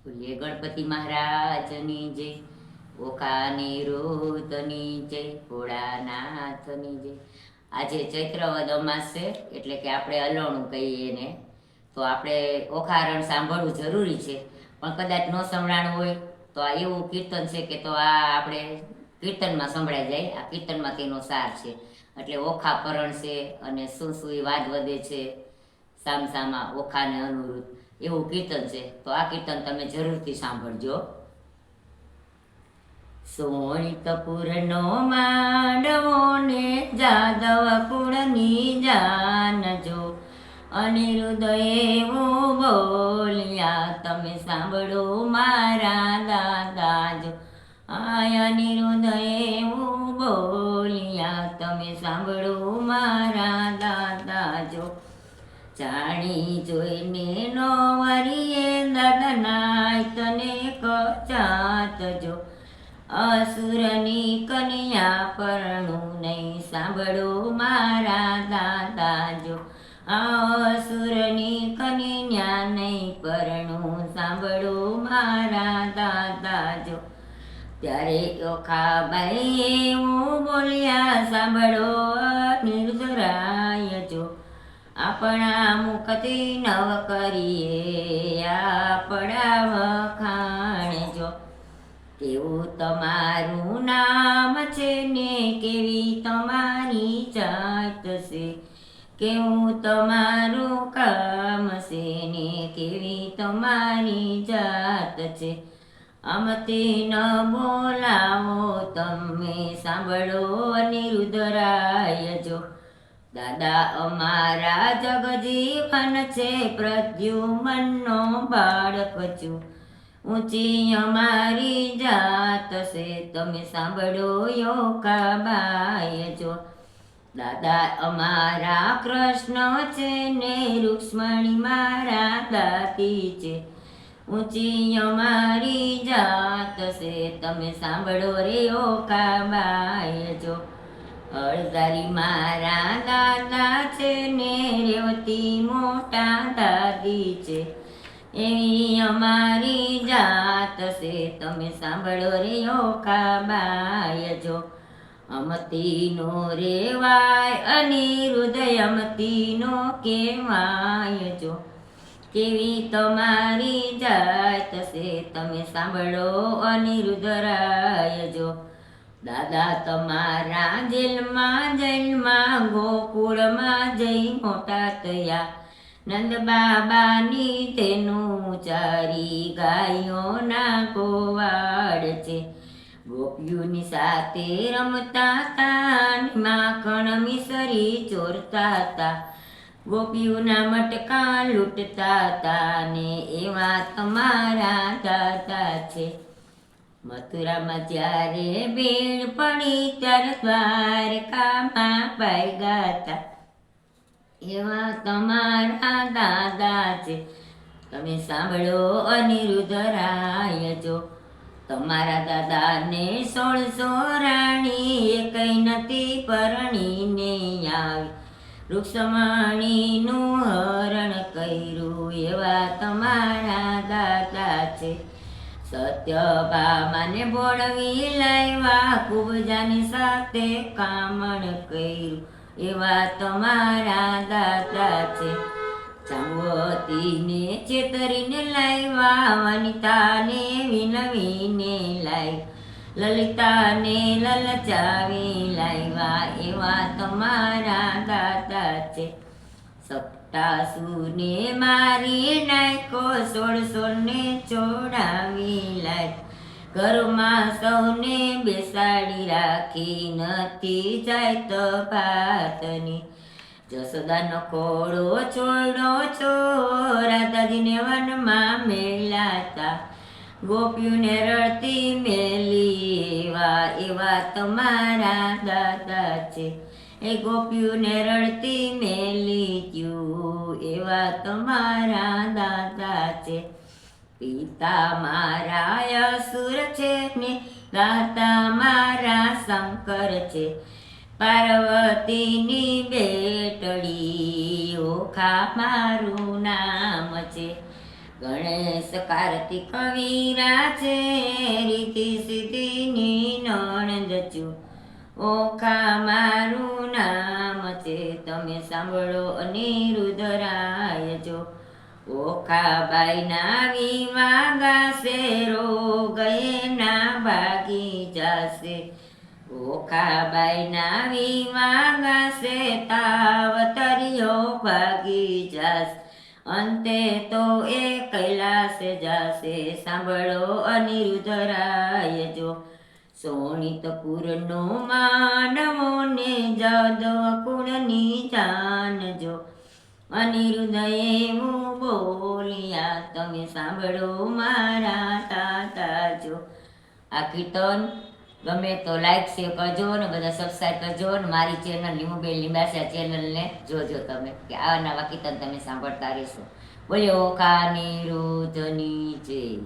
બોલીએ ગણપતિ મહારાજની જય, ઓખાની રૂતની જય, ભોળાનાથની જય. આજે ચૈત્ર વદ અમાસ છે, એટલે કે આપણે અલોણું કહીએ ને, તો આપણે ઓખારણ સાંભળવું જરૂરી છે. પણ કદાચ ન સંભળાણું હોય તો આ એવું કીર્તન છે કે તો આ આપણે કીર્તનમાં સંભળાઈ જાય. આ કીર્તનમાં તેનો સાર છે. એટલે ઓખા પરણ છે અને શું શું એ વાદ વધે છે સામસામા ઓખાને અનુરૂપ એવું કીર્તન છે. તો આ કીર્તન તમે જરૂરથી સાંભળજો. સોણિતપુરનો માંડવો ને જાદવ કુળની જાનજો, અનિરુદ્ધ એવું બોલ્યા તમે સાંભળો મારા દાદાજો. આય અનિરુદ્ધ એવું બોલ્યા તમે સાંભળો મારા દાદાજો. જાણી જોઈને નો વરીએ દાદાનાય તને કચાતજો, અસુરની કન્યા પરણું નહીં સાંભળો મારા દાદાજો. અસુરની કન્યા નહીં પરણું સાંભળો મારા દાદાજો. ત્યારે ઓખાબાઈ એવું બોલ્યા સાંભળો નિર્જરાયજો, આપણા મુખથી નવ કરીએ આપણા વખાણજો. કેવું તમારું નામ છે ને કેવી તમારી જાત છે, કેવું તમારું કામ છે ને કેવી તમારી જાત છે. અમથી ન બોલાવો તમે સાંભળો અનિરુદ્ધરાયજો. દાદા અમારા જગજીવન છે પ્રદ્યુમનનો બાળક છું, ઊંચી અમારી જાત છે તમે સાંભળો યોકાબાયજો. દાદા અમારા કૃષ્ણ છે ને રૂક્ષ્મણી મારા દાતી છે, ઊંચી અમારી જાત છે તમે સાંભળો રે યોકાબાયજો. અળદારી મારા દાદા છે ને રેવતી મોટા દાદી છે, એવી અમારી જાત છે તમે સાંભળો રે યોકાબાયજો. અમતીનો રેવાય અનિરુદ્ધ અમતીનો કહેવાયજો, કેવી તમારી જાત છે તમે સાંભળો અનિરુદ્ધરાયજો. દાદા તમારા જેલમાં ગોકુળમાં જઈ મોટા થયા, નંદ બાબાની તેનું ચારી ગાયોના ગોવાડ છે. ગોપીઓની સાથે રમતા તા માખણ મિસરી ચોરતા તા, ગોપીઓના મટકા લૂંટતા તા ને એવા તમારા દાદા છે. મથુરામાં જ્યારે ભીડ પડી ત્યારે દ્વારકામાં ભાગ્યા તા, એવા તમારા દાદા છે તમે સાંભળો અનિરુદ્ધરાયજો. તમારા દાદાને 16 રાણી એકઈ નથી પરણીને આવી, રૂક્ષ્મણીનું હરણ કર્યું એવા તમારા દાદા છે. સત્યભામાને ભોળવી લાવ્યા કુબજાની સાથે કામણ કર્યું એવા તમારા દાદા છે. જાંબવતીને છેતરીને લાવ્યા, વનિતાને વિનવીને લાવ્યા, લલિતાને લલચાવી લાવ્યા એવા તમારા દાદા છે. સપ્તાસુરને મારી નાખ્યો 16 ને ચોડાવી લાવ્યા, ઘરમાં સૌને બેસાડી રાખી નથી જાય તો ભાતની. જસોદાનો ખોડો છોડો છો રાધાજીને વનમાં મેલાતા, ગોપીઓને રડતી મેલી એવા તમારા દાદા છે. એ ગોપીઓને રડતી મેલી ક્યું એવા તમારા દાદા છે. પિતા મારા અસુર છે ને દાતા મારા શંકર છે, પાર્વતીની બેટડી ઓખા મારું નામ છે. ગણેશ કાર્તિક વીરા છે, રીતિ સિદ્ધિની નણંદ છું. ઓખા મારું નામ છે, તમે સાંભળો અનિરુદ્ધરાય જો. ઓખાબાઈના વિવાહ ગાશે, રોગ એના ભાગી જાશે. ઓખાબાઈના વિવાહ ગાશે, તાવ તરિયો ભાગી જાશે. અંતે તો એ કૈલાસે જાશે, સાંભળો અનિરુદ્ધરાય જો. સોનિતપુરનો માનવો ને જાદવ કુળની જાણજો. અનિરુદ્ધ એવું બોલ્યા, તમે સાંભળો મારા તાતા જો. આ કીર્તન ગમે તો લાઈક શેર કરજો ને બધા સબસ્ક્રાઈબ કરજો ને મારી ચેનલ લીંબુબેન લીંબાસિયા ચેનલને જોજો તમે, કે આવા નવા કીર્તન તમે સાંભળતા રહેશો. બોલ્યો કા નિરુદ્ધની જય.